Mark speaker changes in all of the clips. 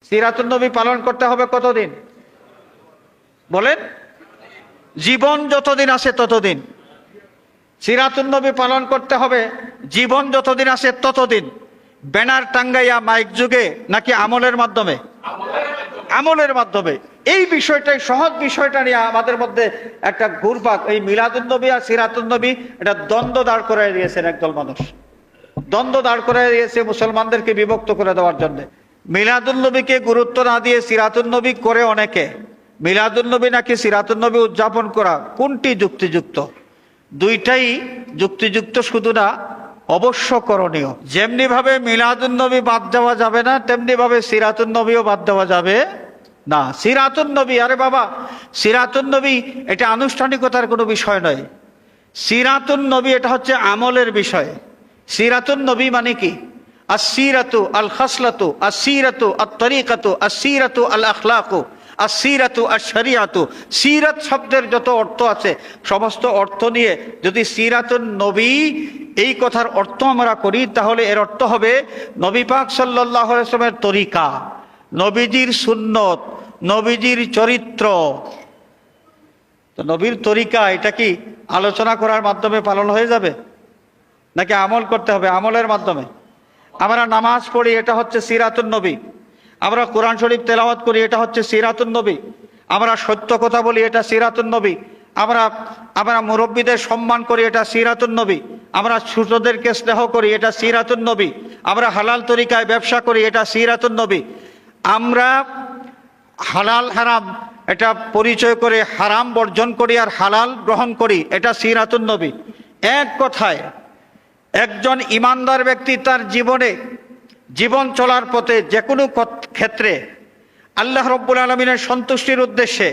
Speaker 1: সিরাতুন নবী পালন করতে হবে কতদিন বলেন? জীবন যতদিন আছে ততদিন। সিরাতুন নবী পালন করতে হবে জীবন যতদিন আছে ততদিন। ব্যানার টাঙ্গাইয়া মাইক যুগে নাকি আমলের মাধ্যমে? আমলের মাধ্যমে। এই বিষয়টাই, সহজ বিষয়টা নিয়ে আমাদের মধ্যে একটা ঘুরপাক। এই মিলাদুন নবী আর সিরাতুন নবী এটা দ্বন্দ্ব দাঁড় করাই দিয়েছেন একদল মানুষ। দ্বন্দ্ব দাঁড় করাই দিয়েছে মুসলমানদেরকে বিভক্ত করে দেওয়ার জন্য। মিলাদুন নবীকে গুরুত্ব না দিয়ে সিরাতুন নবী করে অনেকে। মিলাদুন নবী নাকি সিরাতুন নবী উদযাপন করা কোনটি যুক্তিযুক্ত? দুইটাই যুক্তিযুক্ত, শুধু না অবশ্য করণীয়। যেমনি ভাবে মিলাদুন নবী বাদ দেওয়া যাবে না, তেমনি ভাবে সিরাতুন নবীও বাদ দেওয়া যাবে না। সিরাতুন নবী, আরে বাবা, সিরাতুন নবী এটা আনুষ্ঠানিকতার কোনো বিষয় নয়। সিরাতুন নবী এটা হচ্ছে আমলের বিষয়। সিরাতুন নবী মানে কি? আসসিরাতু আল খাসলাতু, আসসিরাতু আত তরিকাতু, আসসিরাতু আল আখলাকু, আসসিরাতু আশ-শরিয়াতু। সিরাত শব্দের যত অর্থ আছে সমস্ত অর্থ নিয়ে যদি সিরাতুন নবী এই কথার অর্থ আমরা করি, তাহলে এর অর্থ হবে নবী পাক সাল্লাল্লাহু আলাইহি ওয়াসাল্লামের তরিকা, নবীজির সুন্নত, নবীজির চরিত্র। তো নবীর তরিকা এটা কি আলোচনা করার মাধ্যমে পালন হয়ে যাবে, নাকি আমল করতে হবে? আমলের মাধ্যমে। আমরা নামাজ পড়ি, এটা হচ্ছে সিরাতুন নবী। আমরা কোরআন শরীফ তেলাওয়াত করি, এটা হচ্ছে সিরাতুন নবী। আমরা সত্য কথা বলি, এটা সিরাতুন নবী। আমরা মুরব্বীদের সম্মান করি, এটা সিরাতুন নবী। আমরা ছোটদেরকে স্নেহ করি, এটা সিরাতুন নবী। আমরা হালাল তরিকায় ব্যবসা করি, এটা সিরাতুন নবী। আমরা হালাল হারাম এটা পরিচয় করে হারাম বর্জন করি আর হালাল গ্রহণ করি, এটা সিরাতুন নবী। এক কথায় একজন ইমানদার ব্যক্তি তার জীবন চলার পথে যে কোনো ক্ষেত্রে আল্লাহ রব্বুল আলামিনের সন্তুষ্টির উদ্দেশ্যে,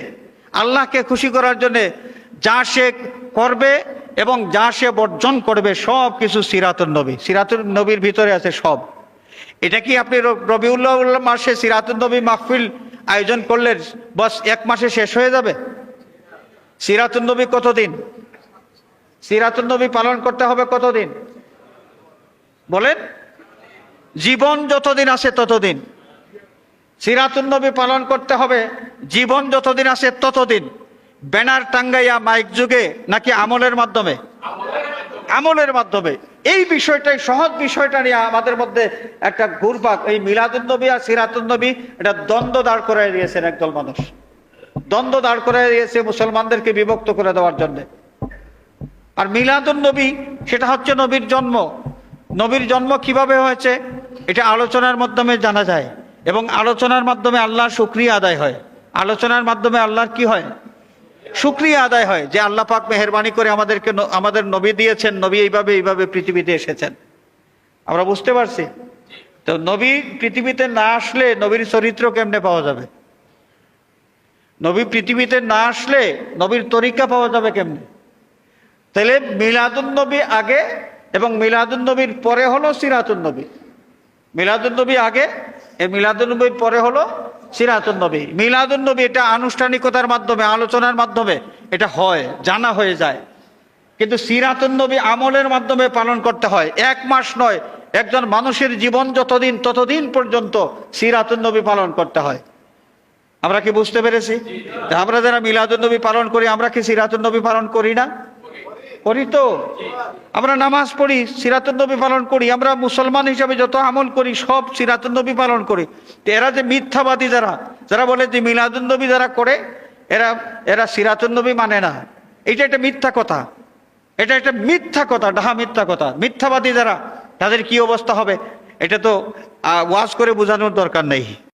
Speaker 1: আল্লাহকে খুশি করার জন্যে যা সে করবে এবং যা সে বর্জন করবে সব কিছু সিরাতুন নবী। সিরাতুন নবীর ভিতরে আছে সব। এটা কি আপনি রবিউল আউয়াল মাসে সিরাতুন নবী মাহফিল আয়োজন করলে বাস এক মাসে শেষ হয়ে যাবে? সিরাতুন নবী কতদিন? সিরাতুন নবী পালন করতে হবে কতদিন বলেন? জীবন যতদিন আছে ততদিন। সিরাতুন নবী পালন করতে হবে জীবন যতদিন আছে ততদিন। ব্যানার টাঙ্গাইয়া মাইক যুগে নাকি আমলের মাধ্যমে? আমলের মাধ্যমে। এই বিষয়টাই, সহজ বিষয়টা নিয়ে আমাদের মধ্যে একটা ঘুরপাক। এই মিলাদুন নবী আর সিরাতুন নবী এটা দ্বন্দ্ব দাঁড় করাই দিয়েছেন একদল মানুষ। দ্বন্দ্ব দাঁড় করাই দিয়েছে মুসলমানদেরকে বিভক্ত করে দেওয়ার জন্য। আর মিলাদুন নবী সেটা হচ্ছে নবীর জন্ম। নবীর জন্ম কিভাবে হয়েছে এটা আলোচনার মাধ্যমে জানা যায়, এবং আলোচনার মাধ্যমে আল্লাহর শুকরিয়া আদায় হয়। আলোচনার মাধ্যমে আল্লাহর কি হয়? শুকরিয়া আদায় হয় যে আল্লাহ পাক মেহেরবানি করে আমাদের নবী দিয়েছেন, নবী এইভাবে পৃথিবীতে এসেছেন। আমরা বুঝতে পারছি তো? নবী পৃথিবীতে না আসলে নবীর চরিত্র কেমনে পাওয়া যাবে? নবী পৃথিবীতে না আসলে নবীর তরিকা পাওয়া যাবে কেমনে? তাহলে মিলাদুন নবী আগে এবং মিলাদুন নবীর পরে হলো সিরাতুন নবী। মিলাদুন নবী আগে, এই মিলাদুন নবীর পরে হলো সিরাতুন নবী। মিলাদুন নবী এটা আনুষ্ঠানিকতার মাধ্যমে, আলোচনার মাধ্যমে এটা হয়, জানা হয়ে যায়। কিন্তু সিরাতুন নবী আমলের মাধ্যমে পালন করতে হয়। এক মাস নয়, একজন মানুষের জীবন যতদিন ততদিন পর্যন্ত সিরাতুন নবী পালন করতে হয়। আমরা কি বুঝতে পেরেছি? আমরা যারা মিলাদুন নবী পালন করি, আমরা কি সিরাতুন নবী পালন করি না? করি তো। আমরা নামাজ পড়ি, সিরাতুন নবী পালন করি। আমরা মুসলমান হিসাবে যত আমল করি সব সিরাতুন নবী পালন করি। এরা যে মিথ্যাবাদী, যারা বলে যে মিলাদুন নবী যারা করে এরা সিরাতুন নবী মানে না, এটা একটা মিথ্যা কথা। এটা একটা মিথ্যা কথা, ডাহা মিথ্যা কথা। মিথ্যাবাদী যারা, তাদের কি অবস্থা হবে এটা তো ওয়াজ করে বোঝানোর দরকার নেই।